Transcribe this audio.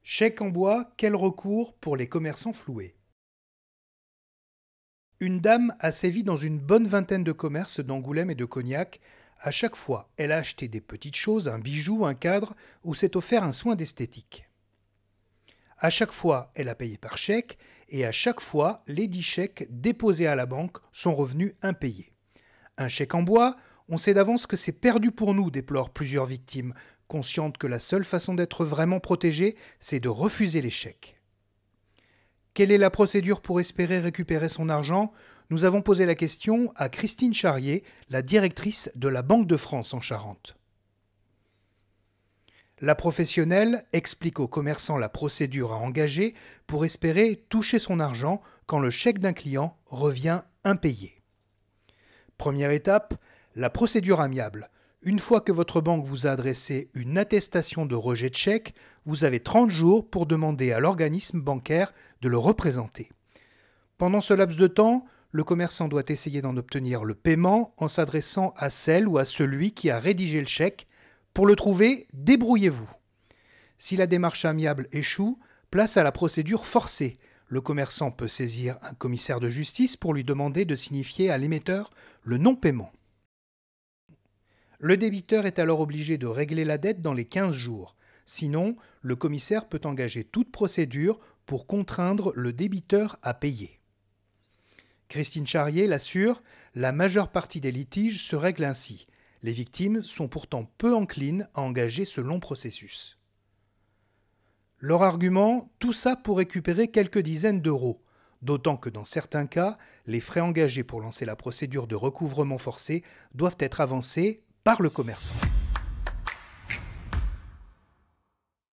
Chèque en bois, quel recours pour les commerçants floués? Une dame a sévi dans une bonne vingtaine de commerces d'Angoulême et de Cognac. À chaque fois, elle a acheté des petites choses, un bijou, un cadre, ou s'est offert un soin d'esthétique. À chaque fois, elle a payé par chèque, et à chaque fois, les 10 chèques déposés à la banque sont revenus impayés. Un chèque en bois, on sait d'avance que c'est perdu pour nous, déplorent plusieurs victimes, conscientes que la seule façon d'être vraiment protégée, c'est de refuser les chèques. Quelle est la procédure pour espérer récupérer son argent? Nous avons posé la question à Christine Charrier, la directrice de la Banque de France en Charente. La professionnelle explique aux commerçants la procédure à engager pour espérer toucher son argent quand le chèque d'un client revient impayé. Première étape, la procédure amiable. Une fois que votre banque vous a adressé une attestation de rejet de chèque, vous avez 30 jours pour demander à l'organisme bancaire de le représenter. Pendant ce laps de temps, le commerçant doit essayer d'en obtenir le paiement en s'adressant à celle ou à celui qui a rédigé le chèque. Pour le trouver, débrouillez-vous. Si la démarche amiable échoue, place à la procédure forcée. Le commerçant peut saisir un commissaire de justice pour lui demander de signifier à l'émetteur le non-paiement. Le débiteur est alors obligé de régler la dette dans les 15 jours. Sinon, le commissaire peut engager toute procédure pour contraindre le débiteur à payer. Christine Charrier l'assure, la majeure partie des litiges se règle ainsi. Les victimes sont pourtant peu enclines à engager ce long processus. Leur argument, tout ça pour récupérer quelques dizaines d'euros, d'autant que dans certains cas, les frais engagés pour lancer la procédure de recouvrement forcé doivent être avancés par le commerçant.